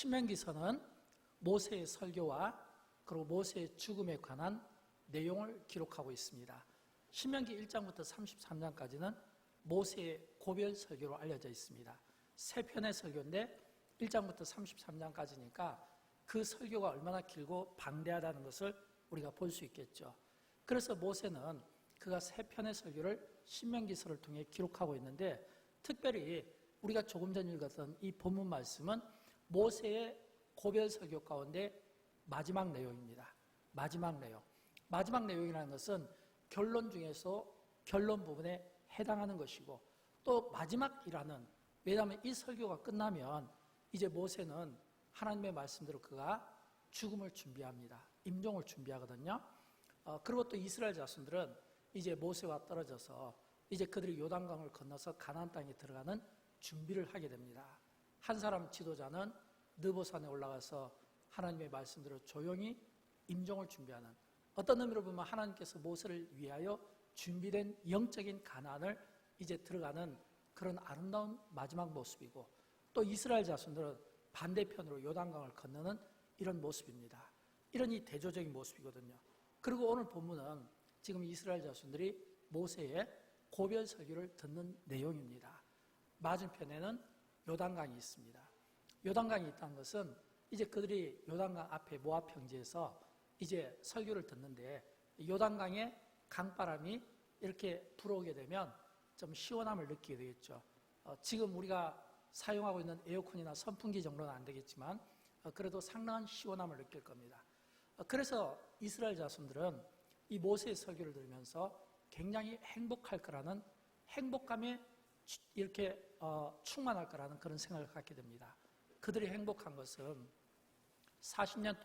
신명기서는 모세의 설교와 그리고 모세의 죽음에 관한 내용을 기록하고 있습니다. 신명기 1장부터 33장까지는 모세의 고별 설교로 알려져 있습니다. 3편의 설교인데 1장부터 33장까지니까 그 설교가 얼마나 길고 방대하다는 것을 우리가 볼 수 있겠죠. 그래서 모세는 그가 3편의 설교를 신명기서를 통해 기록하고 있는데, 특별히 우리가 조금 전 읽었던 이 본문 말씀은 모세의 고별 설교 가운데 마지막 내용입니다. 마지막 내용. 마지막 내용이라는 것은 결론 중에서 결론 부분에 해당하는 것이고, 또 마지막이라는, 왜냐하면 이 설교가 끝나면 이제 모세는 하나님의 말씀대로 그가 죽음을 준비합니다. 임종을 준비하거든요. 그리고 또 이스라엘 자손들은 이제 모세와 떨어져서 이제 그들이 요단강을 건너서 가나안 땅에 들어가는 준비를 하게 됩니다. 한 사람 지도자는 느보산에 올라가서 하나님의 말씀대로 조용히 임종을 준비하는, 어떤 의미로 보면 하나님께서 모세를 위하여 준비된 영적인 가나안을 이제 들어가는 그런 아름다운 마지막 모습이고, 또 이스라엘 자손들은 반대편으로 요단강을 건너는 이런 모습입니다. 이런 이 대조적인 모습이거든요. 그리고 오늘 본문은 지금 이스라엘 자손들이 모세의 고별 설교를 듣는 내용입니다. 맞은편에는 요단강이 있습니다. 요단강이 있다는 것은 이제 그들이 요단강 앞에 모압 평지에서 이제 설교를 듣는데, 요단강에 강바람이 이렇게 불어오게 되면 좀 시원함을 느끼게 되겠죠. 지금 우리가 사용하고 있는 에어컨이나 선풍기 정도는 안 되겠지만 그래도 상당한 시원함을 느낄 겁니다. 그래서 이스라엘 자손들은 이 모세의 설교를 들으면서 굉장히 행복할 거라는, 행복감에 이렇게 충만할 거라는 그런 생각을 갖게 됩니다. 그들이 행복한 것은 40년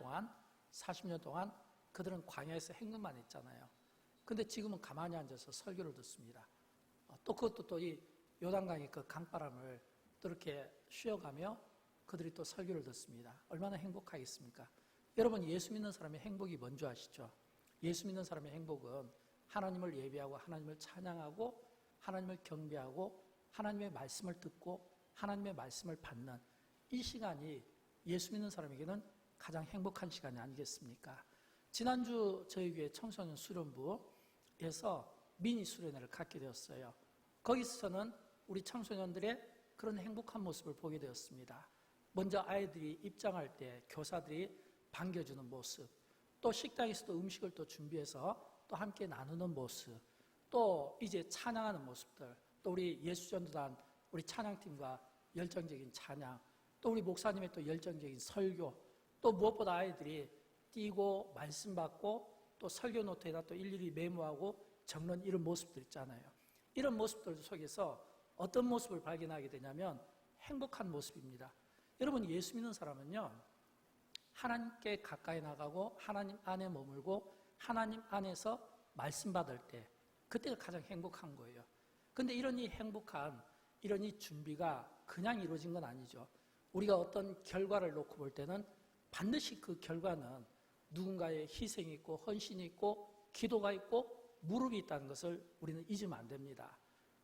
동안 그들은 광야에서 행군만 했잖아요. 근데 지금은 가만히 앉아서 설교를 듣습니다. 또 그것도 또 이 요단강의 그 강바람을 또 이렇게 쉬어가며 그들이 또 설교를 듣습니다. 얼마나 행복하겠습니까? 여러분, 예수 믿는 사람의 행복이 뭔지 아시죠? 예수 믿는 사람의 행복은 하나님을 예배하고 하나님을 찬양하고 하나님을 경배하고 하나님의 말씀을 듣고 하나님의 말씀을 받는 이 시간이 예수 믿는 사람에게는 가장 행복한 시간이 아니겠습니까? 지난주 저희 교회 청소년 수련부에서 미니 수련회를 갖게 되었어요. 거기서는 우리 청소년들의 그런 행복한 모습을 보게 되었습니다. 먼저 아이들이 입장할 때 교사들이 반겨주는 모습, 또 식당에서도 음식을 또 준비해서 또 함께 나누는 모습, 또 이제 찬양하는 모습들, 또 우리 예수전도단 우리 찬양팀과 열정적인 찬양, 또 우리 목사님의 또 열정적인 설교, 또 무엇보다 아이들이 뛰고 말씀 받고 또 설교 노트에다 또 일일이 메모하고 적는 이런 모습들 있잖아요. 이런 모습들 속에서 어떤 모습을 발견하게 되냐면 행복한 모습입니다. 여러분, 예수 믿는 사람은요, 하나님께 가까이 나가고 하나님 안에 머물고 하나님 안에서 말씀 받을 때, 그때가 가장 행복한 거예요. 근데 이런 이 행복한, 이런 이 준비가 그냥 이루어진 건 아니죠. 우리가 어떤 결과를 놓고 볼 때는 반드시 그 결과는 누군가의 희생이 있고 헌신이 있고 기도가 있고 무릎이 있다는 것을 우리는 잊으면 안 됩니다.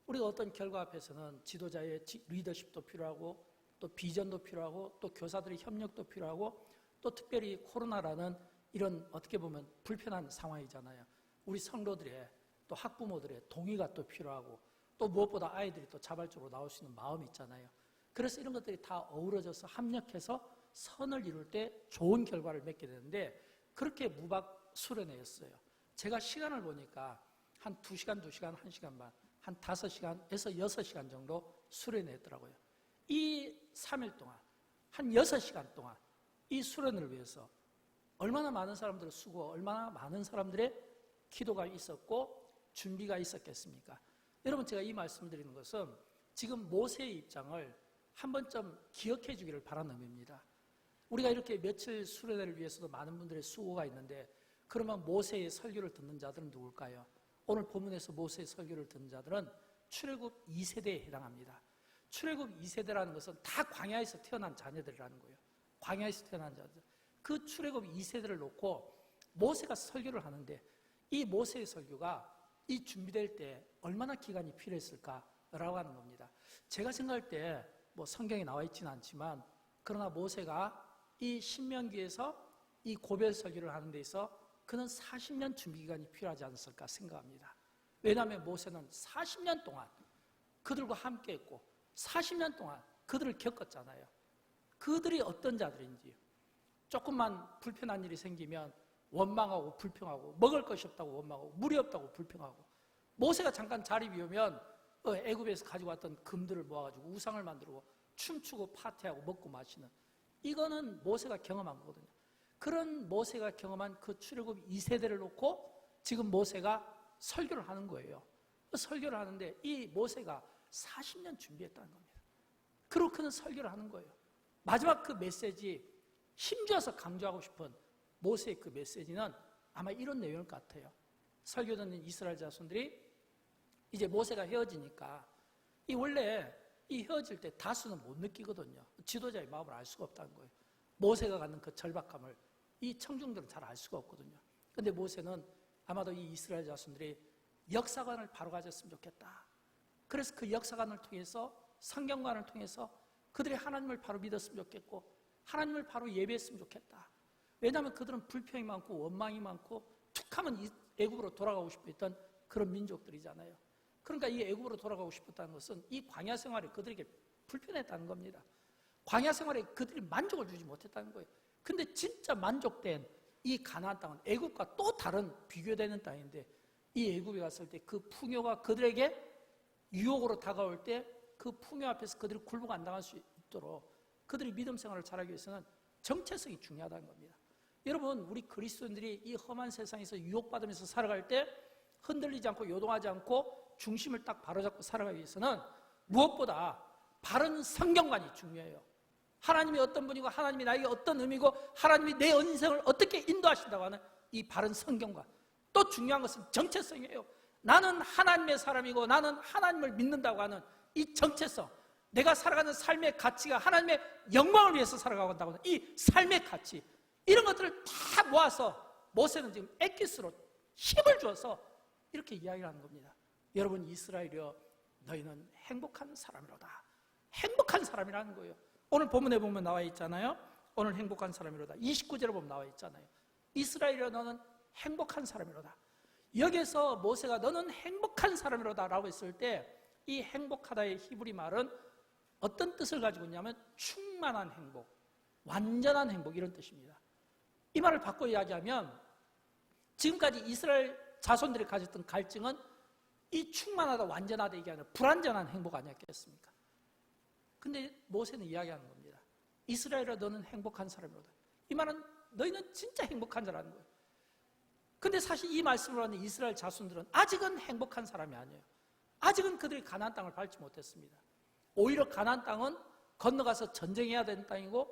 우리가 어떤 결과 앞에서는 지도자의 리더십도 필요하고 또 비전도 필요하고 또 교사들의 협력도 필요하고 또 특별히 코로나라는 이런 어떻게 보면 불편한 상황이잖아요. 우리 성도들의 또 학부모들의 동의가 또 필요하고 또 무엇보다 아이들이 또 자발적으로 나올 수 있는 마음이 있잖아요. 그래서 이런 것들이 다 어우러져서 합력해서 선을 이룰 때 좋은 결과를 맺게 되는데, 그렇게 무박 수련회였어요. 제가 시간을 보니까 한 2시간, 1시간 반, 한 5시간에서 6시간 정도 수련회했더라고요. 이 3일 동안, 한 6시간 동안 이 수련을 위해서 얼마나 많은 사람들의 수고, 얼마나 많은 사람들의 기도가 있었고 준비가 있었겠습니까? 여러분, 제가 이 말씀 드리는 것은 지금 모세의 입장을 한 번쯤 기억해 주기를 바라는 의미입니다. 우리가 이렇게 며칠 수련회를 위해서도 많은 분들의 수고가 있는데, 그러면 모세의 설교를 듣는 자들은 누굴까요? 오늘 본문에서 모세의 설교를 듣는 자들은 출애굽 2세대에 해당합니다. 출애굽 2세대라는 것은 다 광야에서 태어난 자녀들이라는 거예요. 광야에서 태어난 자들. 그 출애굽 2세대를 놓고 모세가 설교를 하는데, 이 모세의 설교가 이 준비될 때 얼마나 기간이 필요했을까라고 하는 겁니다. 제가 생각할 때 뭐 성경에 나와 있지는 않지만 그러나 모세가 이 신명기에서 이 고별 설교를 하는 데 있어 그는 40년 준비 기간이 필요하지 않았을까 생각합니다. 왜냐하면 모세는 40년 동안 그들과 함께 했고 40년 동안 그들을 겪었잖아요. 그들이 어떤 자들인지, 조금만 불편한 일이 생기면 원망하고 불평하고, 먹을 것이 없다고 원망하고, 물이 없다고 불평하고, 모세가 잠깐 자리 비우면 애굽에서 가지고 왔던 금들을 모아가지고 우상을 만들고 춤추고 파티하고 먹고 마시는, 이거는 모세가 경험한 거거든요. 그런 모세가 경험한 그 출애굽 2세대를 놓고 지금 모세가 설교를 하는 거예요. 설교를 하는데 이 모세가 40년 준비했다는 겁니다. 그리고 그는 설교를 하는 거예요. 마지막 그 메시지, 힘줘서 강조하고 싶은 모세의 그 메시지는 아마 이런 내용일 것 같아요. 설교 듣는 이스라엘 자손들이 이제 모세가 헤어지니까, 이 원래 이 헤어질 때 다수는 못 느끼거든요. 지도자의 마음을 알 수가 없다는 거예요. 모세가 갖는 그 절박함을 이 청중들은 잘 알 수가 없거든요. 근데 모세는 아마도 이 이스라엘 자손들이 역사관을 바로 가졌으면 좋겠다. 그래서 그 역사관을 통해서, 성경관을 통해서 그들이 하나님을 바로 믿었으면 좋겠고 하나님을 바로 예배했으면 좋겠다. 왜냐하면 그들은 불평이 많고 원망이 많고 툭하면 애굽으로 돌아가고 싶어 했던 그런 민족들이잖아요. 그러니까 이 애굽으로 돌아가고 싶었다는 것은 이 광야 생활이 그들에게 불편했다는 겁니다. 광야 생활에 그들이 만족을 주지 못했다는 거예요. 근데 진짜 만족된 이 가나안 땅은 애굽과 또 다른 비교되는 땅인데, 이 애굽에 갔을 때 그 풍요가 그들에게 유혹으로 다가올 때 그 풍요 앞에서 그들이 굴복 안 당할 수 있도록 그들이 믿음 생활을 잘하기 위해서는 정체성이 중요하다는 겁니다. 여러분, 우리 그리스도인들이 이 험한 세상에서 유혹받으면서 살아갈 때 흔들리지 않고 요동하지 않고 중심을 딱 바로잡고 살아가기 위해서는 무엇보다 바른 성경관이 중요해요. 하나님이 어떤 분이고 하나님이 나에게 어떤 의미고 하나님이 내 인생을 어떻게 인도하신다고 하는 이 바른 성경관. 또 중요한 것은 정체성이에요. 나는 하나님의 사람이고 나는 하나님을 믿는다고 하는 이 정체성, 내가 살아가는 삶의 가치가 하나님의 영광을 위해서 살아가고 하는 이 삶의 가치, 이런 것들을 다 모아서 모세는 지금 엑기스로 힘을 주어서 이렇게 이야기를 하는 겁니다. 여러분, 이스라엘이여, 너희는 행복한 사람이로다. 행복한 사람이라는 거예요. 오늘 본문에 보면 나와 있잖아요. 오늘 행복한 사람이로다. 29절에 보면 나와 있잖아요. 이스라엘이여, 너는 행복한 사람이로다. 여기서 모세가 너는 행복한 사람이로다 라고 했을 때 이 행복하다의 히브리 말은 어떤 뜻을 가지고 있냐면 충만한 행복, 완전한 행복, 이런 뜻입니다. 이 말을 바꿔 이야기하면 지금까지 이스라엘 자손들이 가졌던 갈증은 이 충만하다, 완전하다 이게 아니라 불완전한 행복 아니었겠습니까? 근데 모세는 이야기하는 겁니다. 이스라엘아, 너는 행복한 사람이로다. 이 말은 너희는 진짜 행복한 자라는 거예요. 근데 사실 이 말씀을 하는 이스라엘 자손들은 아직은 행복한 사람이 아니에요. 아직은 그들이 가나안 땅을 밟지 못했습니다. 오히려 가나안 땅은 건너가서 전쟁해야 되는 땅이고,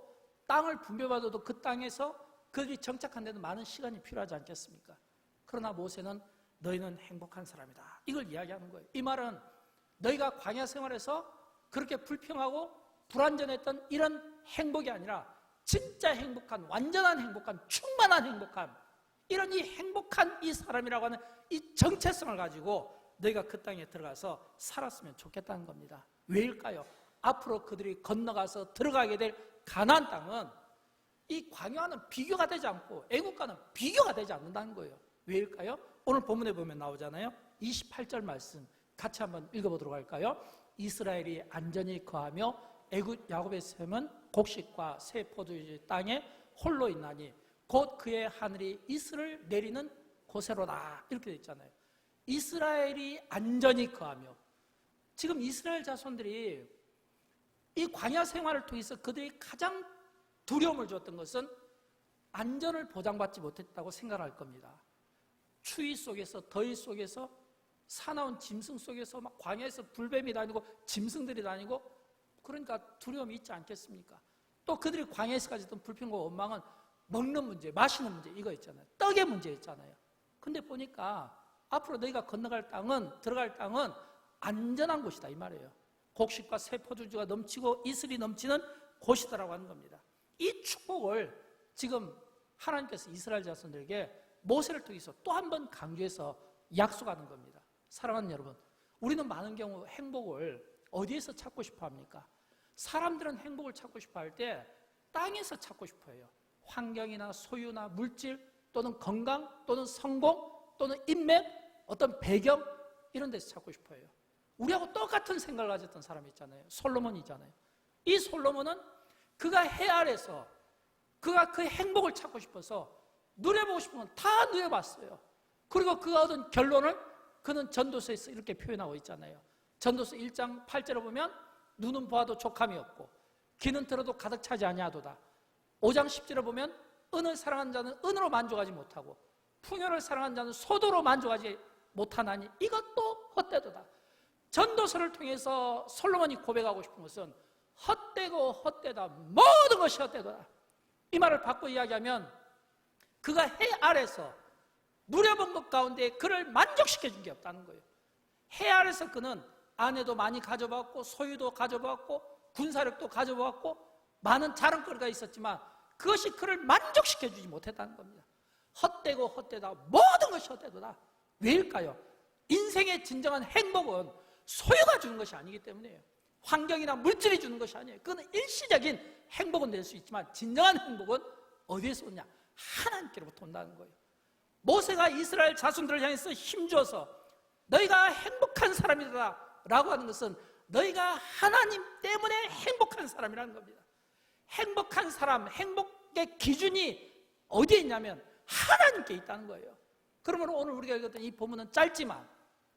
땅을 분배받아도 그 땅에서 그들이 정착한 데는 많은 시간이 필요하지 않겠습니까? 그러나 모세는 너희는 행복한 사람이다, 이걸 이야기하는 거예요. 이 말은 너희가 광야 생활에서 그렇게 불평하고 불완전했던 이런 행복이 아니라 진짜 행복한, 완전한 행복한, 충만한 행복함, 이런 이 행복한 이 사람이라고 하는 이 정체성을 가지고 너희가 그 땅에 들어가서 살았으면 좋겠다는 겁니다. 왜일까요? 앞으로 그들이 건너가서 들어가게 될 가나안 땅은 이 광야와는 비교가 되지 않고 애국과는 비교가 되지 않는다는 거예요. 왜일까요? 오늘 본문에 보면 나오잖아요. 28절 말씀 같이 한번 읽어보도록 할까요? 이스라엘이 안전히 거하며 애굽 야곱의 셈은 곡식과 새 포도주 땅에 홀로 있나니 곧 그의 하늘이 이슬을 내리는 곳에로다, 이렇게 되어 있잖아요. 이스라엘이 안전히 거하며, 지금 이스라엘 자손들이 이 광야 생활을 통해서 그들이 가장 두려움을 줬던 것은 안전을 보장받지 못했다고 생각할 겁니다. 추위 속에서, 더위 속에서, 사나운 짐승 속에서 막 광야에서 불뱀이 다니고 짐승들이 다니고, 그러니까 두려움이 있지 않겠습니까? 또 그들이 광야에서 가졌던 불평과 원망은 먹는 문제, 마시는 문제, 이거 있잖아요. 떡의 문제였잖아요. 근데 보니까 앞으로 너희가 건너갈 땅은, 들어갈 땅은 안전한 곳이다, 이 말이에요. 곡식과 새 포도주가 넘치고 이슬이 넘치는 곳이다라고 하는 겁니다. 이 축복을 지금 하나님께서 이스라엘 자손들에게 모세를 통해서 또 한 번 강조해서 약속하는 겁니다. 사랑하는 여러분, 우리는 많은 경우 행복을 어디에서 찾고 싶어 합니까? 사람들은 행복을 찾고 싶어 할 때 땅에서 찾고 싶어요. 환경이나 소유나 물질 또는 건강 또는 성공 또는 인맥 어떤 배경 이런 데서 찾고 싶어요. 우리하고 똑같은 생각을 가졌던 사람이 있잖아요. 솔로몬이잖아요. 이 솔로몬은 그가 해 아래서 그가 그 행복을 찾고 싶어서 누려보고 싶은 건 다 누려봤어요. 그리고 그가 얻은 결론을 그는 전도서에서 이렇게 표현하고 있잖아요. 전도서 1장 8절을 보면 눈은 보아도 족함이 없고 귀는 들어도 가득 차지 아니하도다. 5장 10절을 보면 은을 사랑하는 자는 은으로 만족하지 못하고 풍요를 사랑하는 자는 소도로 만족하지 못하나니 이것도 헛되도다. 전도서를 통해서 솔로몬이 고백하고 싶은 것은 헛되고 헛되다, 모든 것이 헛되도다. 이 말을 바꿔 이야기하면 그가 해 아래서 누려본 것 가운데 그를 만족시켜준 게 없다는 거예요. 해 아래서 그는 아내도 많이 가져봤고 소유도 가져봤고 군사력도 가져봤고 많은 자랑거리가 있었지만 그것이 그를 만족시켜주지 못했다는 겁니다. 헛되고 헛되다, 모든 것이 헛되도다. 왜일까요? 인생의 진정한 행복은 소유가 주는 것이 아니기 때문이에요. 환경이나 물질이 주는 것이 아니에요. 그건 일시적인 행복은 될 수 있지만 진정한 행복은 어디에서 오냐? 하나님께로부터 온다는 거예요. 모세가 이스라엘 자손들을 향해서 힘줘서 너희가 행복한 사람이다 라고 하는 것은 너희가 하나님 때문에 행복한 사람이라는 겁니다. 행복한 사람, 행복의 기준이 어디에 있냐면 하나님께 있다는 거예요. 그러면 오늘 우리가 읽었던 이 본문은 짧지만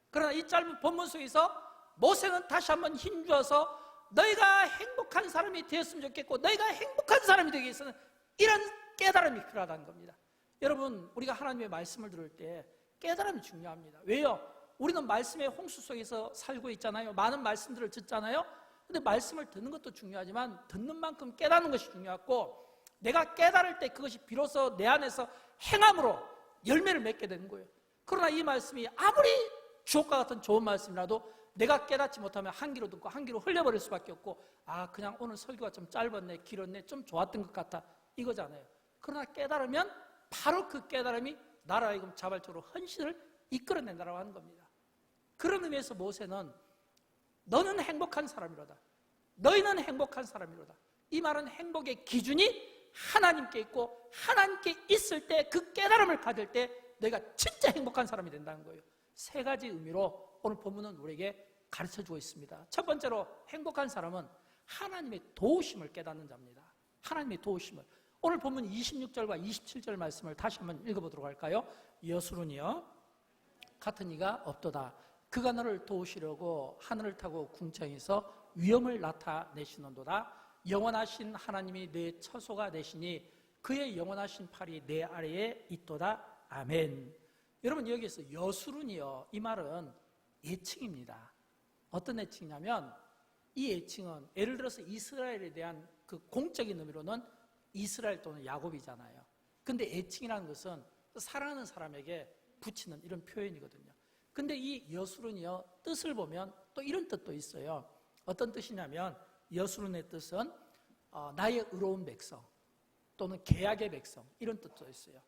그러나 이 짧은 본문 속에서 모세는 다시 한번 힘주어서 너희가 행복한 사람이 되었으면 좋겠고 너희가 행복한 사람이 되기 위해서는 이런 깨달음이 필요하다는 겁니다. 여러분, 우리가 하나님의 말씀을 들을 때 깨달음이 중요합니다. 왜요? 우리는 말씀의 홍수 속에서 살고 있잖아요. 많은 말씀들을 듣잖아요. 근데 말씀을 듣는 것도 중요하지만 듣는 만큼 깨닫는 것이 중요하고 내가 깨달을 때 그것이 비로소 내 안에서 행함으로 열매를 맺게 되는 거예요. 그러나 이 말씀이 아무리 주옥과 같은 좋은 말씀이라도 내가 깨닫지 못하면 한 귀로 듣고 한 귀로 흘려버릴 수밖에 없고 그냥 오늘 설교가 좀 짧았네, 길었네, 좀 좋았던 것 같아 이거잖아요. 그러나 깨달으면 바로 그 깨달음이 나를 하여금 자발적으로 헌신을 이끌어낸다고 하는 겁니다. 그런 의미에서 모세는 너는 행복한 사람이로다, 너희는 행복한 사람이로다. 이 말은 행복의 기준이 하나님께 있고 하나님께 있을 때 그 깨달음을 가질 때 너희가 진짜 행복한 사람이 된다는 거예요. 세 가지 의미로 오늘 본문은 우리에게 가르쳐주고 있습니다. 첫 번째로 행복한 사람은 하나님의 도우심을 깨닫는 자입니다. 하나님의 도우심을. 오늘 본문 26절과 27절 말씀을 다시 한번 읽어보도록 할까요? 여수론이여 같은 이가 없도다. 그가 너를 도우시려고 하늘을 타고 궁창에서 위엄을 나타내시는도다. 영원하신 하나님이 내 처소가 되시니 그의 영원하신 팔이 내 아래에 있도다. 아멘. 여러분, 여기에서 여수론이여, 이 말은 애칭입니다. 어떤 애칭이냐면 이 애칭은 예를 들어서 이스라엘에 대한 그 공적인 의미로는 이스라엘 또는 야곱이잖아요. 근데 애칭이라는 것은 사랑하는 사람에게 붙이는 이런 표현이거든요. 근데 이 여수론이여 뜻을 보면 또 이런 뜻도 있어요. 어떤 뜻이냐면 여수론의 뜻은 나의 의로운 백성 또는 계약의 백성 이런 뜻도 있어요.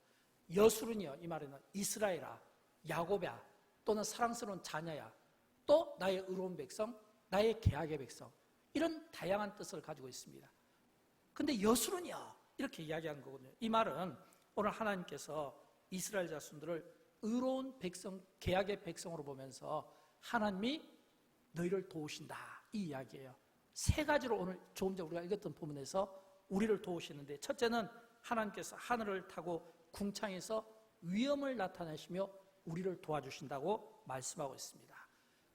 여수론이여, 이 말에는 이스라엘아, 야곱이야, 또는 사랑스러운 자녀야, 또 나의 의로운 백성, 나의 계약의 백성, 이런 다양한 뜻을 가지고 있습니다. 근데 여수론이여 이렇게 이야기한 거거든요. 이 말은 오늘 하나님께서 이스라엘 자손들을 의로운 백성, 계약의 백성으로 보면서 하나님이 너희를 도우신다 이 이야기예요. 세 가지로 오늘 조금 전에 우리가 읽었던 부분에서 우리를 도우시는데, 첫째는 하나님께서 하늘을 타고 궁창에서 위엄을 나타내시며 우리를 도와주신다고 말씀하고 있습니다.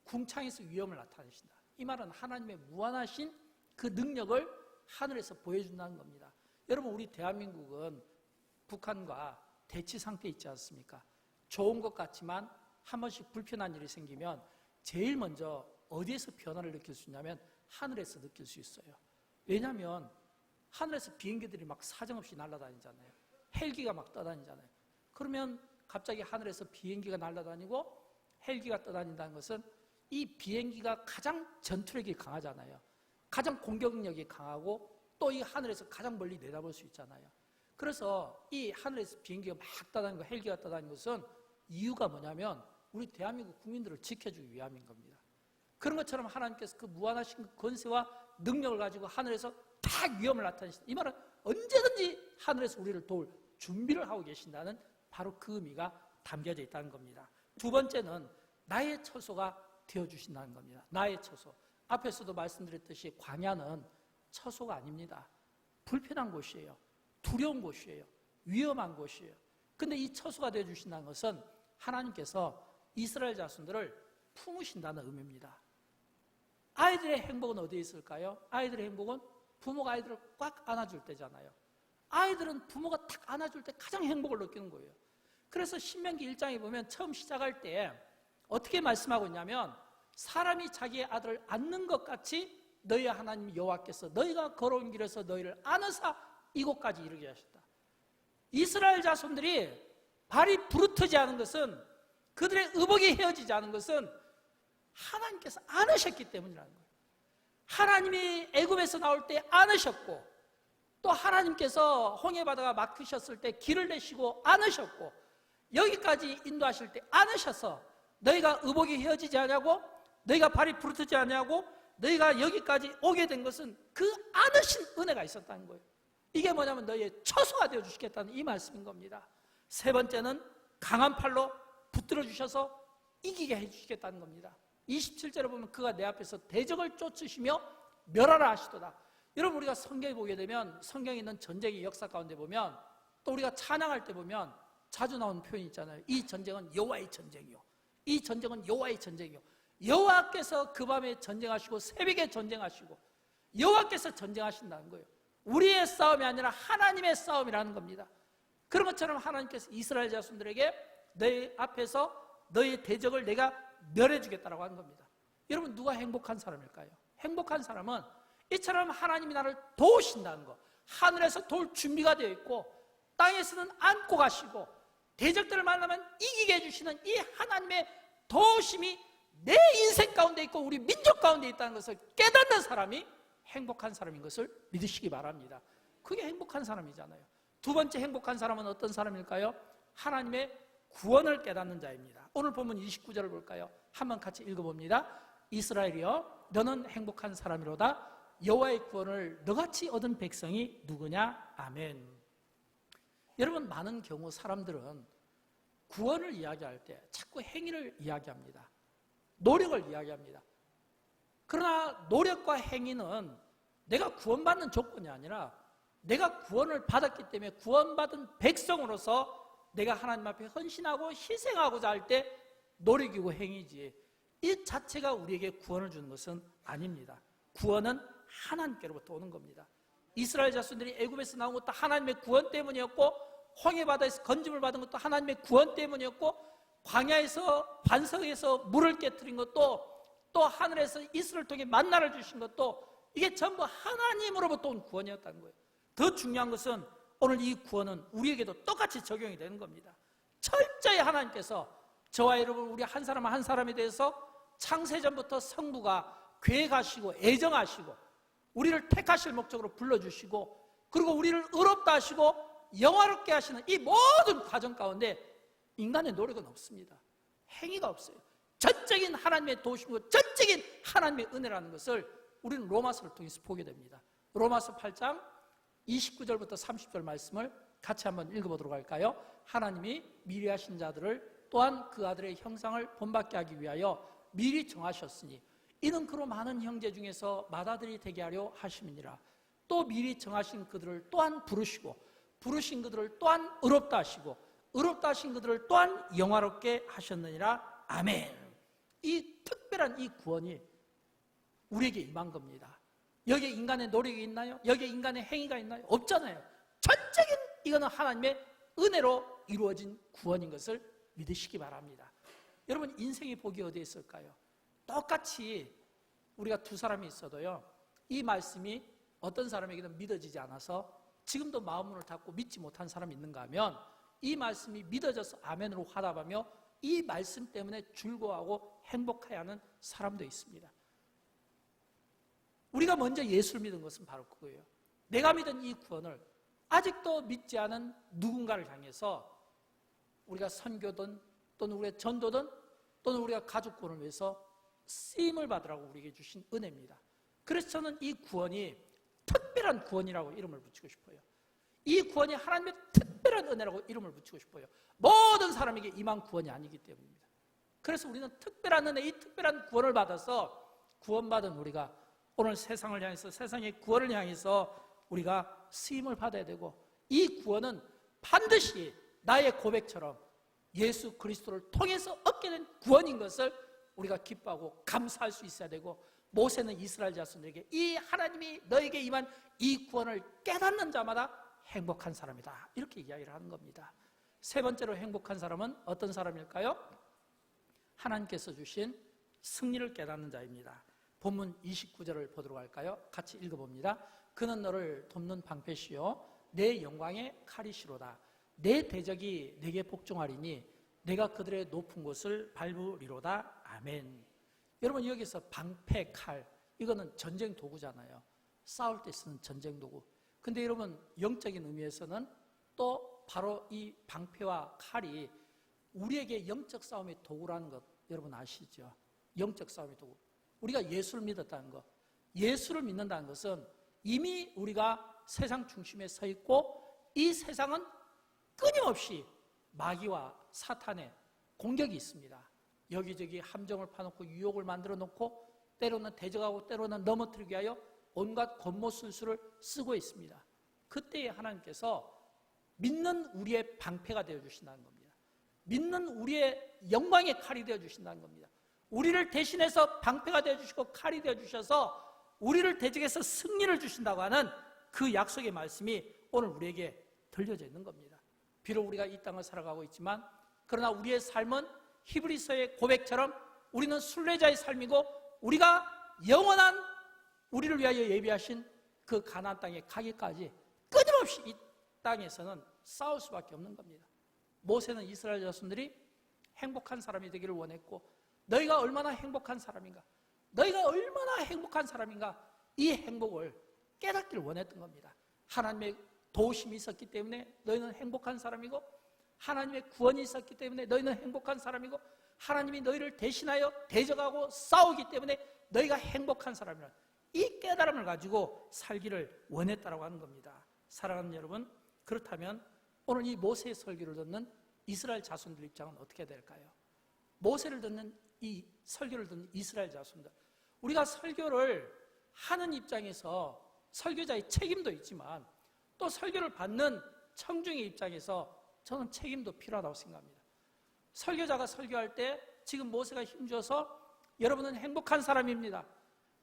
궁창에서 위엄을 나타내신다. 이 말은 하나님의 무한하신 그 능력을 하늘에서 보여준다는 겁니다. 여러분, 우리 대한민국은 북한과 대치 상태에 있지 않습니까? 좋은 것 같지만 한 번씩 불편한 일이 생기면 제일 먼저 어디에서 변화를 느낄 수 있냐면 하늘에서 느낄 수 있어요. 왜냐하면 하늘에서 비행기들이 막 사정없이 날아다니잖아요. 헬기가 막 떠다니잖아요. 그러면 갑자기 하늘에서 비행기가 날아다니고 헬기가 떠다닌다는 것은 이 비행기가 가장 전투력이 강하잖아요. 가장 공격력이 강하고 또 이 하늘에서 가장 멀리 내다볼 수 있잖아요. 그래서 이 하늘에서 비행기가 막 떠다니고 헬기가 떠다니는 것은 이유가 뭐냐면 우리 대한민국 국민들을 지켜주기 위함인 겁니다. 그런 것처럼 하나님께서 그 무한하신 권세와 능력을 가지고 하늘에서 딱 위엄을 나타내신다. 이 말은 언제든지 하늘에서 우리를 도울 준비를 하고 계신다는 바로 그 의미가 담겨져 있다는 겁니다. 두 번째는 나의 처소가 되어주신다는 겁니다. 나의 처소. 앞에서도 말씀드렸듯이 광야는 처소가 아닙니다. 불편한 곳이에요. 두려운 곳이에요. 위험한 곳이에요. 근데 이 처소가 되어주신다는 것은 하나님께서 이스라엘 자손들을 품으신다는 의미입니다. 아이들의 행복은 어디에 있을까요? 아이들의 행복은 부모가 아이들을 꽉 안아줄 때잖아요. 아이들은 부모가 탁 안아줄 때 가장 행복을 느끼는 거예요. 그래서 신명기 1장에 보면 처음 시작할 때 어떻게 말씀하고 있냐면 사람이 자기의 아들을 안는 것 같이 너희 하나님 여호와께서 너희가 걸어온 길에서 너희를 안으사 이곳까지 이르게 하셨다. 이스라엘 자손들이 발이 부르트지 않은 것은, 그들의 의복이 헤어지지 않은 것은 하나님께서 안으셨기 때문이라는 거예요. 하나님이 애굽에서 나올 때 안으셨고, 또 하나님께서 홍해바다가 막히셨을 때 길을 내시고 안으셨고, 여기까지 인도하실 때 안으셔서 너희가 의복이 헤어지지 않냐고, 너희가 발이 부르트지 않냐고, 너희가 여기까지 오게 된 것은 그 안으신 은혜가 있었다는 거예요. 이게 뭐냐면 너희의 처소가 되어주시겠다는 이 말씀인 겁니다. 세 번째는 강한 팔로 붙들어 주셔서 이기게 해주시겠다는 겁니다. 27절에 보면 그가 내 앞에서 대적을 쫓으시며 멸하라 하시도다. 여러분, 우리가 성경에 보게 되면 성경에 있는 전쟁의 역사 가운데 보면, 또 우리가 찬양할 때 보면 자주 나오는 표현이 있잖아요. 이 전쟁은 여호와의 전쟁이요, 이 전쟁은 여호와의 전쟁이요. 여호와께서 그 밤에 전쟁하시고 새벽에 전쟁하시고 여호와께서 전쟁하신다는 거예요. 우리의 싸움이 아니라 하나님의 싸움이라는 겁니다. 그런 것처럼 하나님께서 이스라엘 자손들에게 너희 앞에서 너희의 대적을 내가 멸해주겠다라고 하는 겁니다. 여러분, 누가 행복한 사람일까요? 행복한 사람은 이처럼 하나님이 나를 도우신다는 것, 하늘에서 도울 준비가 되어 있고 땅에서는 안고 가시고 대적들을 만나면 이기게 해주시는 이 하나님의 도우심이 내 인생 가운데 있고 우리 민족 가운데 있다는 것을 깨닫는 사람이 행복한 사람인 것을 믿으시기 바랍니다. 그게 행복한 사람이잖아요. 두 번째 행복한 사람은 어떤 사람일까요? 하나님의 구원을 깨닫는 자입니다. 오늘 본문 29절을 볼까요? 한번 같이 읽어봅니다. 이스라엘이여, 너는 행복한 사람이로다. 여호와의 구원을 너같이 얻은 백성이 누구냐? 아멘. 여러분, 많은 경우 사람들은 구원을 이야기할 때 자꾸 행위를 이야기합니다. 노력을 이야기합니다. 그러나 노력과 행위는 내가 구원받는 조건이 아니라 내가 구원을 받았기 때문에 구원받은 백성으로서 내가 하나님 앞에 헌신하고 희생하고자 할 때 노력이고 행위지, 이 자체가 우리에게 구원을 주는 것은 아닙니다. 구원은 하나님께로부터 오는 겁니다. 이스라엘 자손들이 애굽에서 나온 것도 하나님의 구원 때문이었고, 홍해바다에서 건짐을 받은 것도 하나님의 구원 때문이었고, 광야에서 반석에서 물을 깨뜨린 것도, 또 하늘에서 이슬을 통해 만나를 주신 것도, 이게 전부 하나님으로부터 온 구원이었다는 거예요. 더 중요한 것은 오늘 이 구원은 우리에게도 똑같이 적용이 되는 겁니다. 철저히 하나님께서 저와 여러분, 우리 한 사람 한 사람에 대해서 창세전부터 성부가 계획하시고 애정하시고 우리를 택하실 목적으로 불러주시고, 그리고 우리를 의롭다 하시고 영화롭게 하시는 이 모든 과정 가운데 인간의 노력은 없습니다. 행위가 없어요. 전적인 하나님의 도우심이고 전적인 하나님의 은혜라는 것을 우리는 로마서를 통해서 보게 됩니다. 로마서 8장 29절부터 30절 말씀을 같이 한번 읽어보도록 할까요? 하나님이 미리 하신 자들을 또한 그 아들의 형상을 본받게 하기 위하여 미리 정하셨으니 이는 그로 많은 형제 중에서 맏아들이 되게 하려 하심이니라. 또 미리 정하신 그들을 또한 부르시고 부르신 그들을 또한 의롭다 하시고 의롭다 하신 그들을 또한 영화롭게 하셨느니라. 아멘. 이 특별한 이 구원이 우리에게 임한 겁니다. 여기에 인간의 노력이 있나요? 여기에 인간의 행위가 있나요? 없잖아요. 전적인 이거는 하나님의 은혜로 이루어진 구원인 것을 믿으시기 바랍니다. 여러분, 인생의 복이 어디에 있을까요? 똑같이 우리가 두 사람이 있어도요, 이 말씀이 어떤 사람에게는 믿어지지 않아서 지금도 마음문을 닫고 믿지 못한 사람이 있는가 하면, 이 말씀이 믿어져서 아멘으로 화답하며 이 말씀 때문에 즐거워하고 행복해야 하는 사람도 있습니다. 우리가 먼저 예수를 믿은 것은 바로 그거예요. 내가 믿은 이 구원을 아직도 믿지 않은 누군가를 향해서 우리가 선교든 또는 우리의 전도든 또는 우리가 가족 구원을 위해서 쓰임을 받으라고 우리에게 주신 은혜입니다. 그래서 저는 이 구원이 특별한 구원이라고 이름을 붙이고 싶어요. 이 구원이 하나님의 특별한 은혜라고 이름을 붙이고 싶어요. 모든 사람에게 임한 구원이 아니기 때문입니다. 그래서 우리는 특별한 은혜, 이 특별한 구원을 받아서 구원받은 우리가 오늘 세상을 향해서, 세상의 구원을 향해서 우리가 쓰임을 받아야 되고, 이 구원은 반드시 나의 고백처럼 예수 그리스도를 통해서 얻게 된 구원인 것을 우리가 기뻐하고 감사할 수 있어야 되고, 모세는 이스라엘 자손들에게 이 하나님이 너에게 임한 이 구원을 깨닫는 자마다 행복한 사람이다, 이렇게 이야기를 하는 겁니다. 세 번째로 행복한 사람은 어떤 사람일까요? 하나님께서 주신 승리를 깨닫는 자입니다. 본문 29절을 보도록 할까요? 같이 읽어봅니다. 그는 너를 돕는 방패시요 내 영광의 칼이시로다. 내 대적이 내게 복종하리니 내가 그들의 높은 곳을 밟으리로다. 아멘. 여러분, 여기서 방패, 칼, 이거는 전쟁 도구잖아요. 싸울 때 쓰는 전쟁 도구. 근데 여러분, 영적인 의미에서는 또 바로 이 방패와 칼이 우리에게 영적 싸움의 도구라는 것 여러분 아시죠? 영적 싸움의 도구. 우리가 예수를 믿었다는 것, 예수를 믿는다는 것은 이미 우리가 세상 중심에 서 있고, 이 세상은 끊임없이 마귀와 사탄의 공격이 있습니다. 여기저기 함정을 파놓고 유혹을 만들어 놓고, 때로는 대적하고 때로는 넘어뜨리기 위하여 온갖 권모술수를 쓰고 있습니다. 그때에 하나님께서 믿는 우리의 방패가 되어주신다는 겁니다. 믿는 우리의 영광의 칼이 되어주신다는 겁니다. 우리를 대신해서 방패가 되어주시고 칼이 되어주셔서 우리를 대적해서 승리를 주신다고 하는 그 약속의 말씀이 오늘 우리에게 들려져 있는 겁니다. 비록 우리가 이 땅을 살아가고 있지만, 그러나 우리의 삶은 히브리서의 고백처럼 우리는 순례자의 삶이고, 우리가 영원한 우리를 위하여 예비하신 그 가나안 땅에 가기까지 끊임없이 이 땅에서는 싸울 수밖에 없는 겁니다. 모세는 이스라엘 자손들이 행복한 사람이 되기를 원했고, 너희가 얼마나 행복한 사람인가, 너희가 얼마나 행복한 사람인가, 이 행복을 깨닫기를 원했던 겁니다. 하나님의 도우심이 있었기 때문에 너희는 행복한 사람이고, 하나님의 구원이 있었기 때문에 너희는 행복한 사람이고, 하나님이 너희를 대신하여 대적하고 싸우기 때문에 너희가 행복한 사람이라, 이 깨달음을 가지고 살기를 원했다라고 하는 겁니다. 사랑하는 여러분, 그렇다면 오늘 이 모세의 설교를 듣는 이스라엘 자손들 입장은 어떻게 될까요? 모세를 듣는 이 설교를 듣는 이스라엘 자손들, 우리가 설교를 하는 입장에서 설교자의 책임도 있지만, 또 설교를 받는 청중의 입장에서 저는 책임도 필요하다고 생각합니다. 설교자가 설교할 때 지금 모세가 힘줘서 여러분은 행복한 사람입니다,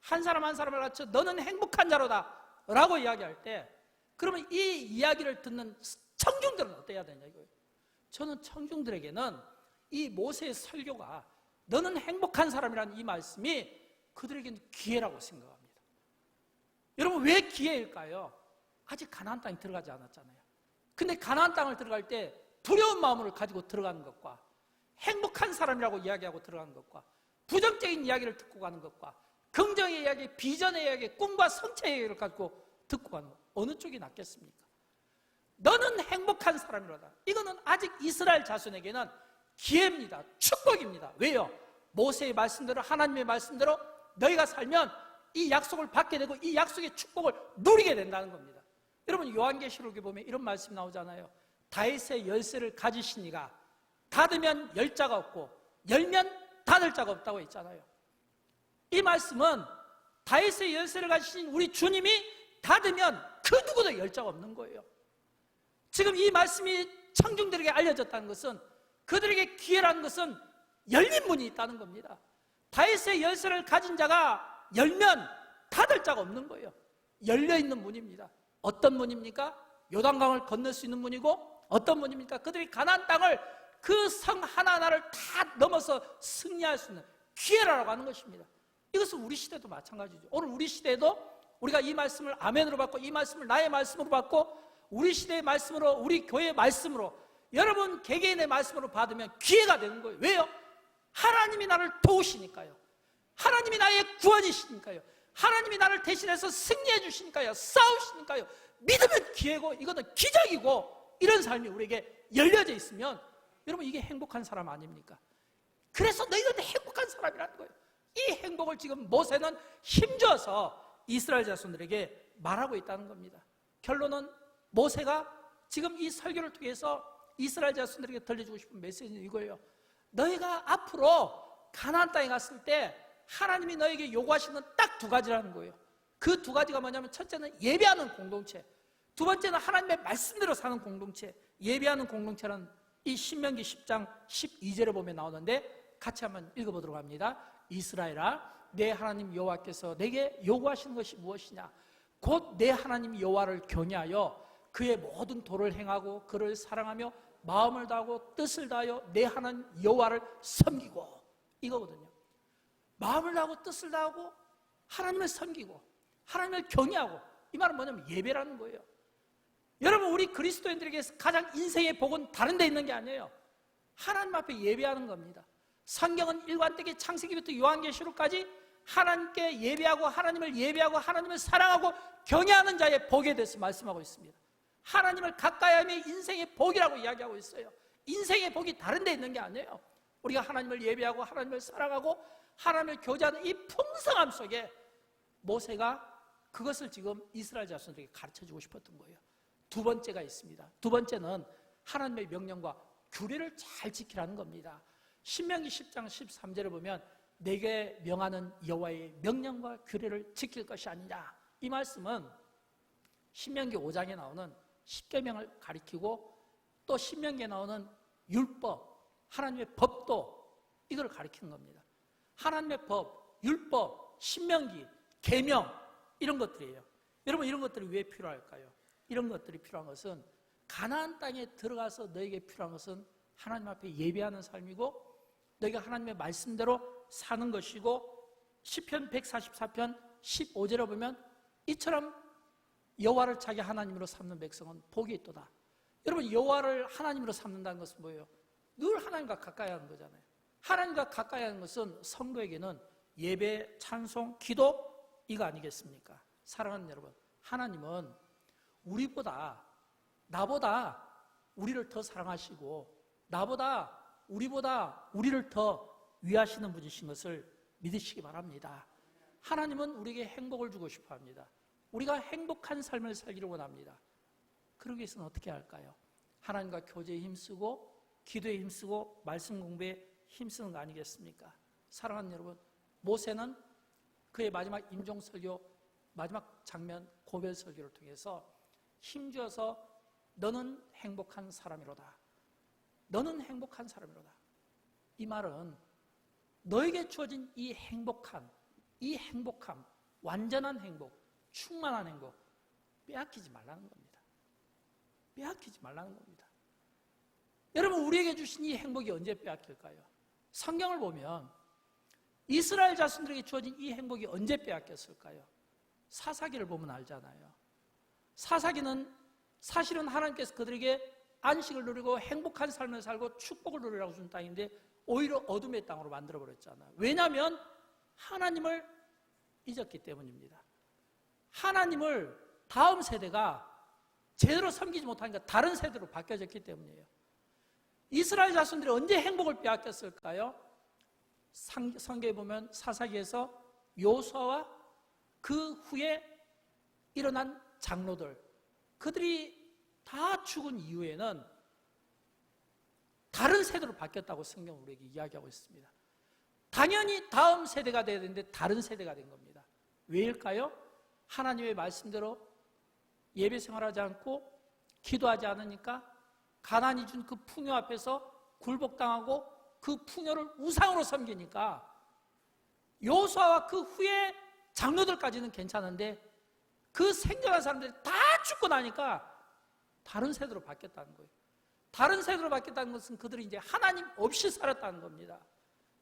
한 사람 한 사람을 갖춰 너는 행복한 자로다 라고 이야기할 때, 그러면 이 이야기를 듣는 청중들은 어때야 되냐 이거예요. 저는 청중들에게는 이 모세의 설교가 너는 행복한 사람이라는 이 말씀이 그들에게는 기회라고 생각합니다. 여러분, 왜 기회일까요? 아직 가나안 땅에 들어가지 않았잖아요. 근데 가나안 땅을 들어갈 때 두려운 마음을 가지고 들어가는 것과, 행복한 사람이라고 이야기하고 들어가는 것과, 부정적인 이야기를 듣고 가는 것과, 긍정의 이야기, 비전의 이야기, 꿈과 성취의 이야기를 가지고 듣고 가는 것, 어느 쪽이 낫겠습니까? 너는 행복한 사람이로다, 이거는 아직 이스라엘 자손에게는 기회입니다. 축복입니다. 왜요? 모세의 말씀대로, 하나님의 말씀대로 너희가 살면 이 약속을 받게 되고 이 약속의 축복을 누리게 된다는 겁니다. 여러분, 요한계시록에 보면 이런 말씀이 나오잖아요. 다윗의 열쇠를 가지신 이가 닫으면 열 자가 없고 열면 닫을 자가 없다고 했잖아요. 이 말씀은 다윗의 열쇠를 가지신 우리 주님이 닫으면 그 누구도 열 자가 없는 거예요. 지금 이 말씀이 청중들에게 알려졌다는 것은, 그들에게 기회라는 것은 열린 문이 있다는 겁니다. 다윗의 열쇠를 가진 자가 열면 닫을 자가 없는 거예요. 열려있는 문입니다. 어떤 문입니까? 요단강을 건널 수 있는 문이고, 어떤 문입니까? 그들이 가나안 땅을, 그 성 하나하나를 다 넘어서 승리할 수 있는 기회라고 하는 것입니다. 이것은 우리 시대도 마찬가지죠. 오늘 우리 시대에도 우리가 이 말씀을 아멘으로 받고, 이 말씀을 나의 말씀으로 받고, 우리 시대의 말씀으로, 우리 교회의 말씀으로, 여러분 개개인의 말씀으로 받으면 기회가 되는 거예요. 왜요? 하나님이 나를 도우시니까요. 하나님이 나의 구원이시니까요. 하나님이 나를 대신해서 승리해 주시니까요. 싸우시니까요. 믿으면 기회고, 이거는 기적이고, 이런 삶이 우리에게 열려져 있으면 여러분, 이게 행복한 사람 아닙니까? 그래서 너희는 행복한 사람이라는 거예요. 이 행복을 지금 모세는 힘줘서 이스라엘 자손들에게 말하고 있다는 겁니다. 결론은 모세가 지금 이 설교를 통해서 이스라엘 자손들에게 들려주고 싶은 메시지는 이거예요. 너희가 앞으로 가나안 땅에 갔을 때 하나님이 너에게 요구하시는 딱 두 가지라는 거예요. 그 두 가지가 뭐냐면, 첫째는 예배하는 공동체, 두 번째는 하나님의 말씀대로 사는 공동체. 예배하는 공동체는 이 신명기 10장 12절에 보면 나오는데, 같이 한번 읽어보도록 합니다. 이스라엘아, 내 하나님 여호와께서 내게 요구하시는 것이 무엇이냐? 곧 내 하나님 여호와를 경외하여 그의 모든 도를 행하고 그를 사랑하며 마음을 다하고 뜻을 다하여 내 하나님 여호와를 섬기고, 이거거든요. 마음을 다하고 뜻을 다하고 하나님을 섬기고 하나님을 경외하고, 이 말은 뭐냐면 예배라는 거예요. 여러분, 우리 그리스도인들에게 가장 인생의 복은 다른 데 있는 게 아니에요. 하나님 앞에 예배하는 겁니다. 성경은 일관되게 창세기부터 요한계시록까지 하나님께 예배하고 하나님을 예배하고 하나님을 사랑하고 경외하는 자의 복에 대해서 말씀하고 있습니다. 하나님을 가까이 하며 인생의 복이라고 이야기하고 있어요. 인생의 복이 다른 데 있는 게 아니에요. 우리가 하나님을 예배하고 하나님을 사랑하고 하나님을 교제하는 이 풍성함 속에 모세가 그것을 지금 이스라엘 자손들에게 가르쳐주고 싶었던 거예요. 두 번째가 있습니다. 두 번째는 하나님의 명령과 규례를 잘 지키라는 겁니다. 신명기 10장 13절에 보면 내게 명하는 여호와의 명령과 규례를 지킬 것이 아니냐, 이 말씀은 신명기 5장에 나오는 십계명을 가리키고 또 신명기에 나오는 율법, 하나님의 법도 이걸 가리키는 겁니다. 하나님의 법, 율법, 신명기, 계명, 이런 것들이에요. 여러분, 이런 것들이 왜 필요할까요? 이런 것들이 필요한 것은, 가나안 땅에 들어가서 너에게 필요한 것은 하나님 앞에 예배하는 삶이고 너희가 하나님의 말씀대로 사는 것이고, 시편 144편 15절에 보면 이처럼 여호와를 자기 하나님으로 삼는 백성은 복이 있도다. 여러분, 여호와를 하나님으로 삼는다는 것은 뭐예요? 늘 하나님과 가까이 하는 거잖아요. 하나님과 가까이 하는 것은 성도에게는 예배, 찬송, 기도, 이거 아니겠습니까? 사랑하는 여러분, 하나님은 나보다 우리를 더 사랑하시고 우리보다 우리를 더 위하시는 분이신 것을 믿으시기 바랍니다. 하나님은 우리에게 행복을 주고 싶어 합니다. 우리가 행복한 삶을 살기를 원합니다. 그러기 위해서는 어떻게 할까요? 하나님과 교제에 힘쓰고 기도에 힘쓰고 말씀 공부에 힘쓰는 거 아니겠습니까? 사랑하는 여러분, 모세는 그의 마지막 임종설교, 마지막 장면 고별설교를 통해서 힘주어서 너는 행복한 사람이로다, 너는 행복한 사람이로다, 이 말은 너에게 주어진 이 행복함, 완전한 행복, 충만한 행복 빼앗기지 말라는 겁니다. 빼앗기지 말라는 겁니다. 여러분, 우리에게 주신 이 행복이 언제 빼앗길까요? 성경을 보면 이스라엘 자손들에게 주어진 이 행복이 언제 빼앗겼을까요? 사사기를 보면 알잖아요. 사사기는 사실은 하나님께서 그들에게 안식을 누리고 행복한 삶을 살고 축복을 누리라고 준 땅인데 오히려 어둠의 땅으로 만들어버렸잖아요. 왜냐하면 하나님을 잊었기 때문입니다. 하나님을 다음 세대가 제대로 섬기지 못하니까 다른 세대로 바뀌어졌기 때문이에요. 이스라엘 자손들이 언제 행복을 빼앗겼을까요? 성경에 보면 사사기에서 요수아와 그 후에 일어난 장로들, 그들이 다 죽은 이후에는 다른 세대로 바뀌었다고 성경은 우리에게 이야기하고 있습니다. 당연히 다음 세대가 돼야 되는데 다른 세대가 된 겁니다. 왜일까요? 하나님의 말씀대로 예배 생활하지 않고 기도하지 않으니까 가나안이 준 그 풍요 앞에서 굴복당하고 그 풍요를 우상으로 섬기니까 요수아와 그 후에 장로들까지는 괜찮은데 그 생존한 사람들이 다 죽고 나니까 다른 세대로 바뀌었다는 거예요. 다른 세대로 바뀌었다는 것은 그들이 이제 하나님 없이 살았다는 겁니다.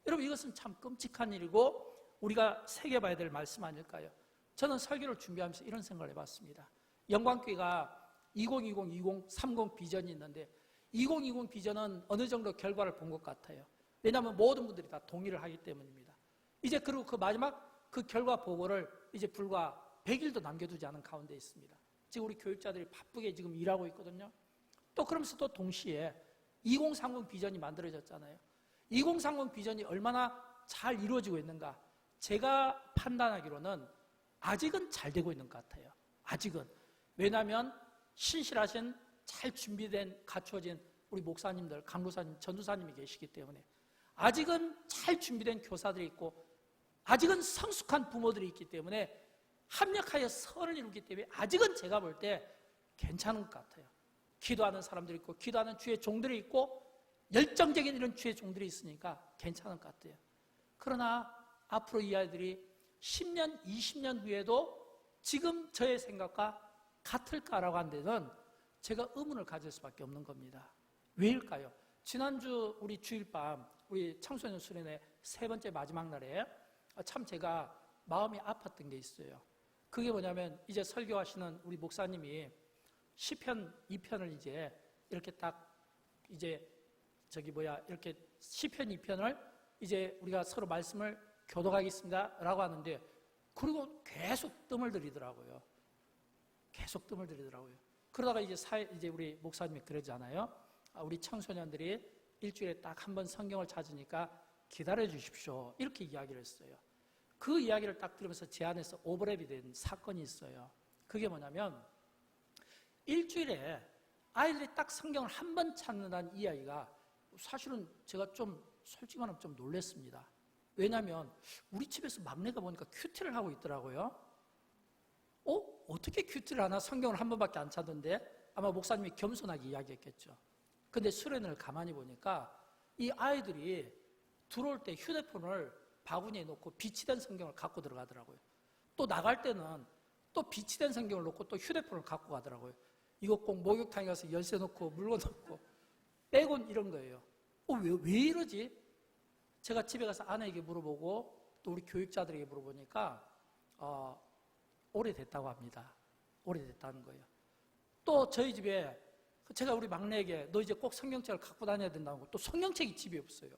여러분, 이것은 참 끔찍한 일이고 우리가 새겨봐야 될 말씀 아닐까요? 저는 설교를 준비하면서 이런 생각을 해봤습니다. 영광교회가 2020-2030 비전이 있는데 2020 비전은 어느 정도 결과를 본 것 같아요. 왜냐하면 모든 분들이 다 동의를 하기 때문입니다. 이제 그리고 그 마지막 그 결과 보고를 이제 불과 100일도 남겨두지 않은 가운데 있습니다. 지금 우리 교육자들이 바쁘게 지금 일하고 있거든요. 또 그러면서 또 동시에 2030 비전이 만들어졌잖아요. 2030 비전이 얼마나 잘 이루어지고 있는가? 제가 판단하기로는 아직은 잘 되고 있는 것 같아요. 아직은. 왜냐하면 신실하신 잘 준비된 갖추어진 우리 목사님들, 강도사님, 전도사님이 계시기 때문에 아직은 잘 준비된 교사들이 있고 아직은 성숙한 부모들이 있기 때문에 합력하여 선을 이루기 때문에 아직은 제가 볼 때 괜찮은 것 같아요. 기도하는 사람들이 있고 기도하는 주의 종들이 있고 열정적인 이런 주의 종들이 있으니까 괜찮은 것 같아요. 그러나 앞으로 이 아이들이 10년, 20년 후에도 지금 저의 생각과 같을까라고 한 데는 제가 의문을 가질 수밖에 없는 겁니다. 왜일까요? 지난주 우리 주일밤 우리 청소년 수련회 세 번째 마지막 날에 참 제가 마음이 아팠던 게 있어요. 그게 뭐냐면 이제 설교하시는 우리 목사님이 시편 2편을 이제 이렇게 딱 이제 이렇게 시편 2편을 이제 우리가 서로 말씀을 교독하겠습니다라고 하는데 그리고 계속 뜸을 들이더라고요. 계속 뜸을 들이더라고요. 그러다가 이제 우리 목사님이 그러잖아요. 우리 청소년들이 일주일에 딱 한 번 성경을 찾으니까 기다려 주십시오. 이렇게 이야기를 했어요. 그 이야기를 딱 들으면서 제 안에서 오버랩이 된 사건이 있어요. 그게 뭐냐면 일주일에 아이들이 딱 성경을 한 번 찾는다는 이야기가 사실은 제가 좀 솔직히 말하면 좀 놀랐습니다. 왜냐하면 우리 집에서 막내가 보니까 큐티를 하고 있더라고요. 어떻게 큐티를 하나? 성경을 한 번밖에 안 찾던데 아마 목사님이 겸손하게 이야기했겠죠. 근데 수련회를 가만히 보니까 이 아이들이 들어올 때 휴대폰을 바구니에 놓고 비치된 성경을 갖고 들어가더라고요. 또 나갈 때는 또 비치된 성경을 놓고 또 휴대폰을 갖고 가더라고요. 이거 꼭 목욕탕에 가서 열쇠 놓고 물건 놓고 빼곤 이런 거예요. 왜 이러지? 제가 집에 가서 아내에게 물어보고 또 우리 교육자들에게 물어보니까 오래됐다고 합니다. 오래됐다는 거예요. 또 저희 집에 제가 우리 막내에게 너 이제 꼭 성경책을 갖고 다녀야 된다고 또 성경책이 집에 없어요.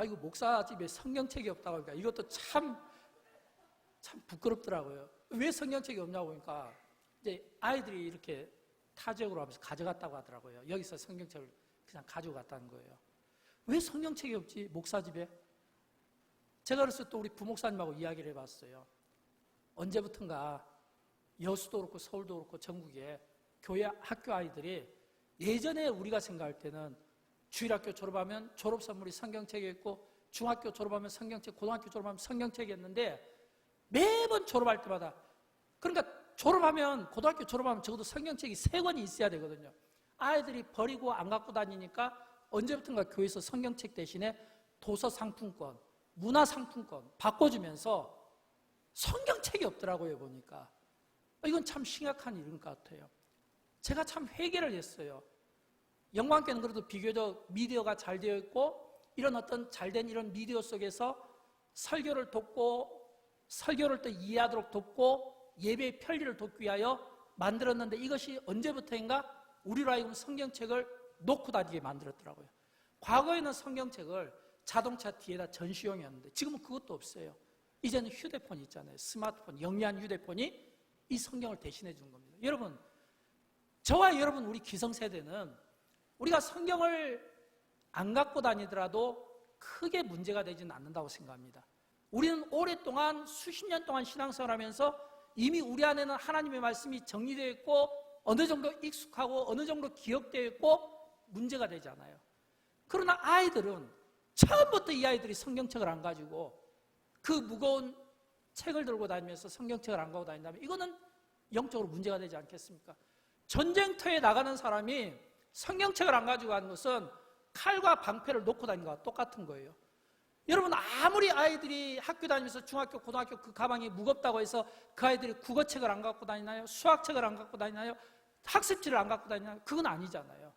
이거 목사 집에 성경책이 없다고 하니까 이것도 참 부끄럽더라고요. 왜 성경책이 없냐고 하니까 이제 아이들이 이렇게 타 지역으로 하면서 가져갔다고 하더라고요. 여기서 성경책을 그냥 가지고 갔다는 거예요. 왜 성경책이 없지? 목사 집에? 제가 그래서 또 우리 부목사님하고 이야기를 해봤어요. 언제부턴가 여수도 그렇고 서울도 그렇고 전국에 교회 학교 아이들이 예전에 우리가 생각할 때는 주일학교 졸업하면 졸업 선물이 성경책이었고 중학교 졸업하면 성경책, 고등학교 졸업하면 성경책이었는데 매번 졸업할 때마다 그러니까 졸업하면 고등학교 졸업하면 적어도 성경책이 3권이 있어야 되거든요. 아이들이 버리고 안 갖고 다니니까 언제부턴가 교회에서 성경책 대신에 도서 상품권, 문화 상품권 바꿔주면서 성경책이 없더라고요. 보니까 이건 참 심각한 일인 것 같아요. 제가 참 회개를 했어요. 영광교회는 그래도 비교적 미디어가 잘 되어 있고 이런 어떤 잘된 이런 미디어 속에서 설교를 돕고 설교를 또 이해하도록 돕고 예배의 편리를 돕기 위하여 만들었는데 이것이 언제부터인가 우리로 하여금 성경책을 놓고 다니게 만들었더라고요. 과거에는 성경책을 자동차 뒤에다 전시용이었는데 지금은 그것도 없어요. 이제는 휴대폰이 있잖아요. 스마트폰, 영리한 휴대폰이 이 성경을 대신해 주는 겁니다. 여러분, 저와 여러분 우리 기성세대는 우리가 성경을 안 갖고 다니더라도 크게 문제가 되지는 않는다고 생각합니다. 우리는 오랫동안 수십 년 동안 신앙생활하면서 이미 우리 안에는 하나님의 말씀이 정리되어 있고 어느 정도 익숙하고 어느 정도 기억되어 있고 문제가 되지 않아요. 그러나 아이들은 처음부터 이 아이들이 성경책을 안 가지고 그 무거운 책을 들고 다니면서 성경책을 안 가고 다닌다면 이거는 영적으로 문제가 되지 않겠습니까? 전쟁터에 나가는 사람이 성경책을 안 가지고 가는 것은 칼과 방패를 놓고 다니는 것과 똑같은 거예요. 여러분 아무리 아이들이 학교 다니면서 중학교, 고등학교 그 가방이 무겁다고 해서 그 아이들이 국어책을 안 갖고 다니나요? 수학책을 안 갖고 다니나요? 학습지를 안 갖고 다니나요? 그건 아니잖아요.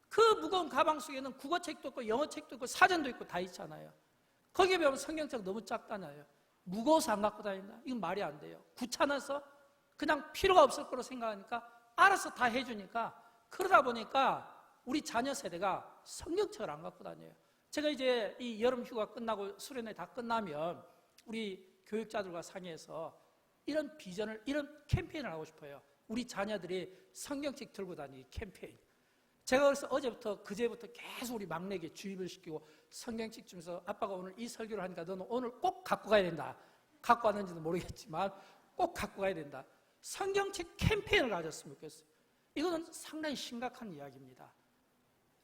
그 무거운 가방 속에는 국어책도 있고 영어책도 있고 사전도 있고 다 있잖아요. 거기에 비하면 성경책 너무 작잖아요. 무거워서 안 갖고 다닌다? 이건 말이 안 돼요. 귀찮아서 그냥 필요가 없을 거로 생각하니까 알아서 다 해주니까 그러다 보니까 우리 자녀 세대가 성경책을 안 갖고 다녀요. 제가 이제 이 여름 휴가 끝나고 수련회 다 끝나면 우리 교육자들과 상의해서 이런 비전을, 이런 캠페인을 하고 싶어요. 우리 자녀들이 성경책 들고 다니기 캠페인. 제가 그래서 어제부터 그제부터 계속 우리 막내에게 주입을 시키고 성경책 주면서 아빠가 오늘 이 설교를 하니까 너는 오늘 꼭 갖고 가야 된다. 갖고 왔는지도 모르겠지만 꼭 갖고 가야 된다. 성경책 캠페인을 가졌으면 좋겠어요. 이거는 상당히 심각한 이야기입니다.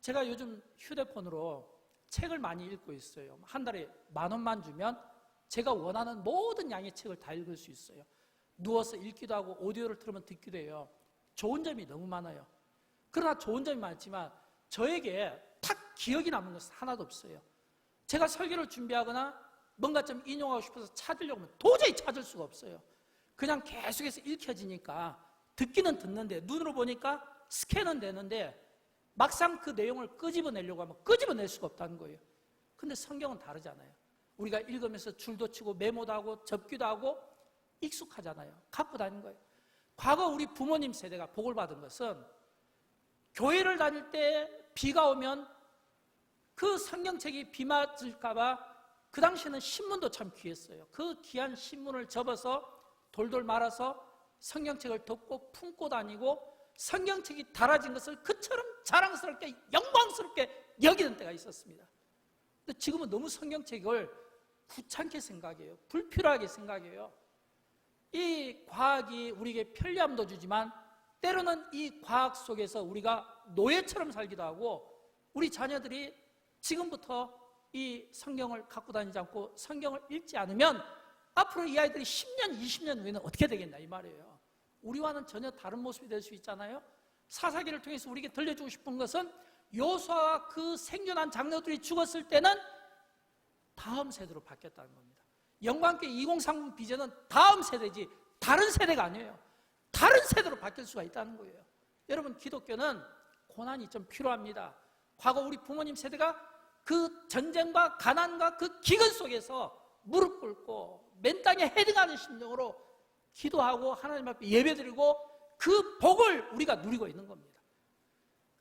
제가 요즘 휴대폰으로 책을 많이 읽고 있어요. 한 달에 10,000원만 주면 제가 원하는 모든 양의 책을 다 읽을 수 있어요. 누워서 읽기도 하고 오디오를 틀으면 듣기도 해요. 좋은 점이 너무 많아요. 그러나 좋은 점이 많지만 저에게 딱 기억이 남는 것은 하나도 없어요. 제가 설교를 준비하거나 뭔가 좀 인용하고 싶어서 찾으려고 하면 도저히 찾을 수가 없어요. 그냥 계속해서 읽혀지니까 듣기는 듣는데 눈으로 보니까 스캔은 되는데 막상 그 내용을 끄집어내려고 하면 끄집어낼 수가 없다는 거예요. 근데 성경은 다르잖아요. 우리가 읽으면서 줄도 치고 메모도 하고 접기도 하고 익숙하잖아요. 갖고 다니는 거예요. 과거 우리 부모님 세대가 복을 받은 것은 교회를 다닐 때 비가 오면 그 성경책이 비 맞을까 봐 그 당시에는 신문도 참 귀했어요. 그 귀한 신문을 접어서 돌돌 말아서 성경책을 덮고 품고 다니고 성경책이 달아진 것을 그처럼 자랑스럽게 영광스럽게 여기는 때가 있었습니다. 근데 지금은 너무 성경책을 귀찮게 생각해요. 불필요하게 생각해요. 이 과학이 우리에게 편리함도 주지만 때로는 이 과학 속에서 우리가 노예처럼 살기도 하고 우리 자녀들이 지금부터 이 성경을 갖고 다니지 않고 성경을 읽지 않으면 앞으로 이 아이들이 10년, 20년 후에는 어떻게 되겠나 이 말이에요. 우리와는 전혀 다른 모습이 될 수 있잖아요. 사사기를 통해서 우리에게 들려주고 싶은 것은 요수아와 그 생존한 장로들이 죽었을 때는 다음 세대로 바뀌었다는 겁니다. 영광교회 2030 비전은 다음 세대지 다른 세대가 아니에요. 다른 세대로 바뀔 수가 있다는 거예요. 여러분, 기독교는 고난이 좀 필요합니다. 과거 우리 부모님 세대가 그 전쟁과 가난과 그 기근 속에서 무릎 꿇고 맨 땅에 헤딩하는 심정으로 기도하고 하나님 앞에 예배드리고 그 복을 우리가 누리고 있는 겁니다.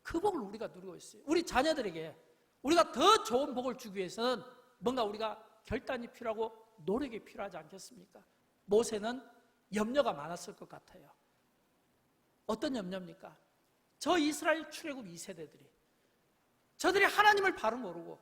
그 복을 우리가 누리고 있어요. 우리 자녀들에게 우리가 더 좋은 복을 주기 위해서는 뭔가 우리가 결단이 필요하고 노력이 필요하지 않겠습니까? 모세는 염려가 많았을 것 같아요. 어떤 염려입니까? 저 이스라엘 출애굽 2세대들이 저들이 하나님을 바로 모르고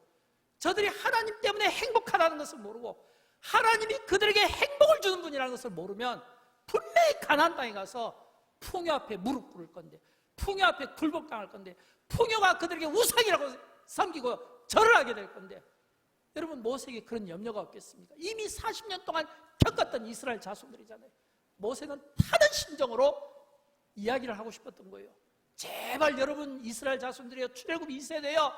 저들이 하나님 때문에 행복하다는 것을 모르고 하나님이 그들에게 행복을 주는 분이라는 것을 모르면 분명히 가나안 땅에 가서 풍요 앞에 무릎 꿇을 건데 풍요 앞에 굴복당할 건데 풍요가 그들에게 우상이라고 섬기고 절을 하게 될 건데 여러분, 모세에게 그런 염려가 없겠습니까? 이미 40년 동안 겪었던 이스라엘 자손들이잖아요. 모세는 타는 심정으로 이야기를 하고 싶었던 거예요. 제발 여러분 이스라엘 자손들이여, 출애굽 2세대여,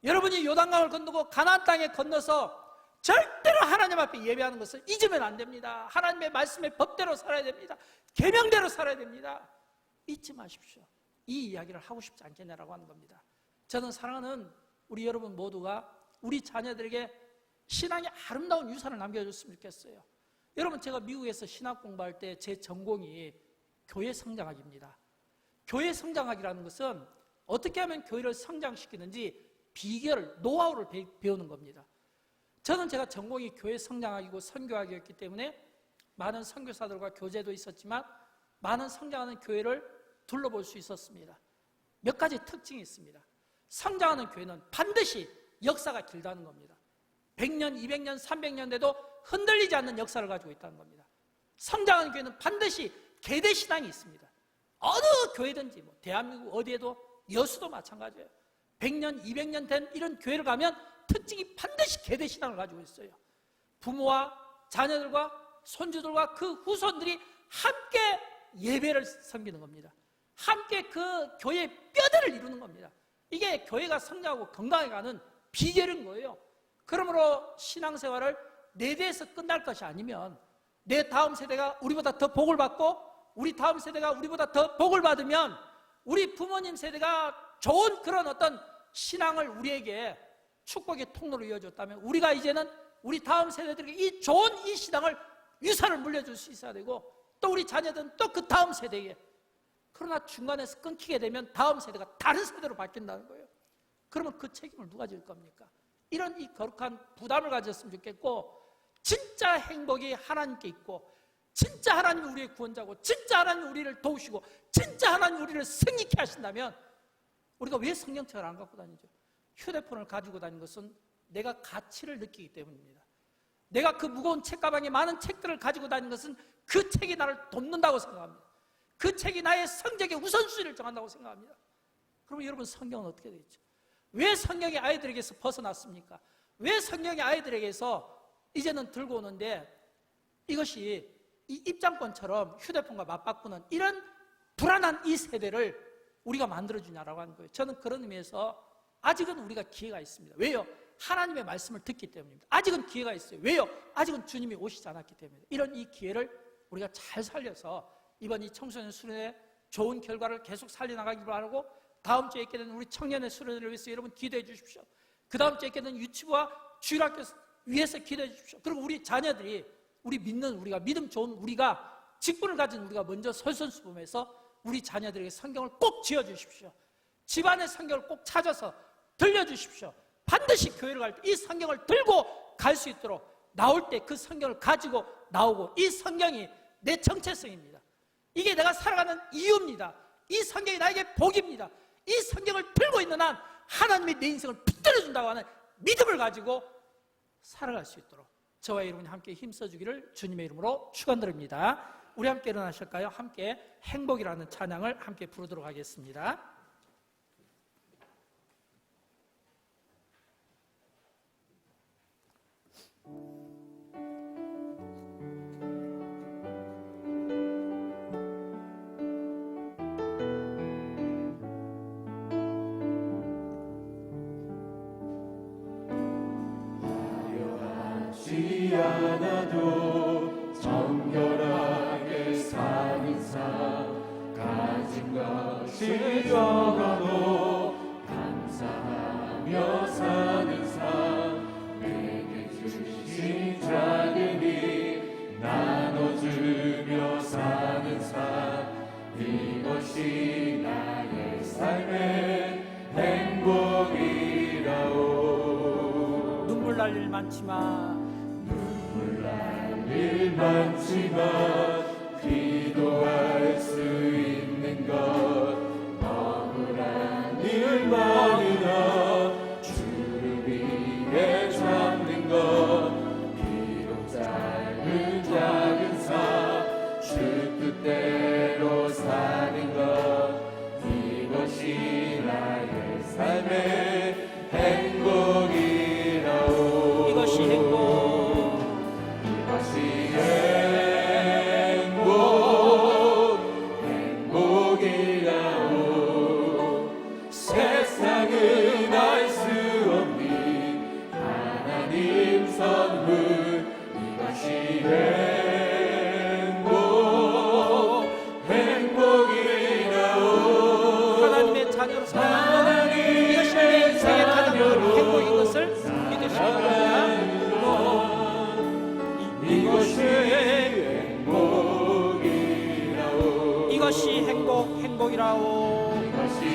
여러분이 요단강을 건너고 가나안 땅에 건너서 절대로 하나님 앞에 예배하는 것을 잊으면 안 됩니다. 하나님의 말씀의 법대로 살아야 됩니다. 계명대로 살아야 됩니다. 잊지 마십시오. 이 이야기를 하고 싶지 않겠냐라고 하는 겁니다. 저는 사랑하는 우리 여러분 모두가 우리 자녀들에게 신앙의 아름다운 유산을 남겨줬으면 좋겠어요. 여러분, 제가 미국에서 신학 공부할 때 제 전공이 교회 성장학입니다. 교회 성장학이라는 것은 어떻게 하면 교회를 성장시키는지 비결을, 노하우를 배우는 겁니다. 저는 제가 전공이 교회 성장학이고 선교학이었기 때문에 많은 선교사들과 교제도 있었지만 많은 성장하는 교회를 둘러볼 수 있었습니다. 몇 가지 특징이 있습니다. 성장하는 교회는 반드시 역사가 길다는 겁니다. 100년, 200년, 300년 돼도 흔들리지 않는 역사를 가지고 있다는 겁니다. 성장하는 교회는 반드시 계대신앙이 있습니다. 어느 교회든지 대한민국 어디에도 여수도 마찬가지예요. 100년, 200년 된 이런 교회를 가면 특징이 반드시 계대신앙을 가지고 있어요. 부모와 자녀들과 손주들과 그 후손들이 함께 예배를 섬기는 겁니다. 함께 그 교회의 뼈대를 이루는 겁니다. 이게 교회가 성장하고 건강해 가는 비결인 거예요. 그러므로 신앙생활을 내 대에서 끝날 것이 아니면 내 다음 세대가 우리보다 더 복을 받고 우리 다음 세대가 우리보다 더 복을 받으면 우리 부모님 세대가 좋은 그런 어떤 신앙을 우리에게 축복의 통로로 이어줬다면 우리가 이제는 우리 다음 세대들에게 이 좋은 이 신앙을 유산을 물려줄 수 있어야 되고 또 우리 자녀들은 또 그 다음 세대에, 그러나 중간에서 끊기게 되면 다음 세대가 다른 세대로 바뀐다는 거예요. 그러면 그 책임을 누가 질 겁니까? 이런 이 거룩한 부담을 가졌으면 좋겠고, 진짜 행복이 하나님께 있고 진짜 하나님이 우리의 구원자고 진짜 하나님이 우리를 도우시고 진짜 하나님이 우리를 승리케 하신다면 우리가 왜 성경책을 안 갖고 다니죠? 휴대폰을 가지고 다니는 것은 내가 가치를 느끼기 때문입니다. 내가 그 무거운 책가방에 많은 책들을 가지고 다니는 것은 그 책이 나를 돕는다고 생각합니다. 그 책이 나의 성적의 우선순위를 정한다고 생각합니다. 그럼 여러분, 성경은 어떻게 되어 있죠? 왜 성경이 아이들에게서 벗어났습니까? 왜 성경이 아이들에게서 이제는 들고 오는데 이것이 이 입장권처럼 휴대폰과 맞바꾸는 이런 불안한 이 세대를 우리가 만들어주냐라고 하는 거예요. 저는 그런 의미에서 아직은 우리가 기회가 있습니다. 왜요? 하나님의 말씀을 듣기 때문입니다. 아직은 기회가 있어요. 왜요? 아직은 주님이 오시지 않았기 때문입니다. 이런 이 기회를 우리가 잘 살려서 이번 이 청소년 수련회 좋은 결과를 계속 살려나가기를 바라고, 다음 주에 있게 되는 우리 청년의 수련회를 위해서 여러분 기도해 주십시오. 그 다음 주에 있게 되는 유치부와 주일학교 위해서 기도해 주십시오. 그리고 우리 자녀들이, 우리 믿는 우리가, 믿음 좋은 우리가, 직분을 가진 우리가 먼저 솔선수범해서 우리 자녀들에게 성경을 꼭 지어주십시오. 집안의 성경을 꼭 찾아서 들려주십시오. 반드시 교회를 갈 때 이 성경을 들고 갈 수 있도록, 나올 때 그 성경을 가지고 나오고, 이 성경이 내 정체성입니다. 이게 내가 살아가는 이유입니다. 이 성경이 나에게 복입니다. 이 성경을 들고 있는 한 하나님이 내 인생을 붙들어준다고 하는 믿음을 가지고 살아갈 수 있도록 저와 여러분이 함께 힘써주기를 주님의 이름으로 축원드립니다. 우리 함께 일어나실까요? 함께 행복이라는 찬양을 함께 부르도록 하겠습니다. 않아도 정결하게 사는 삶, 가진 것이 적어도 감사하며 사는 삶, 내게 주신 작은 일 나눠주며 사는 삶, 이것이 나의 삶의 행복이라오. 눈물 날 일 많지만 일 많지만 기도할 수 있는 것, 억울한 일 많으나 주를 위해 참는 것, 비록 작은 삶 주 뜻대로 사는 것, 이것이 나의 삶의 행복이라오. 이것이 행복, 행복이라오. 세상은 알 수 없는 하나님 선물, 이것이 행복이라오. 하나님의 자녀로 살아가는 이것이 내 인생의 가장 큰 행복인 것을 믿으시기 바랍니다. 이것이 행복이라오. 이것이 행복이라오. 이것이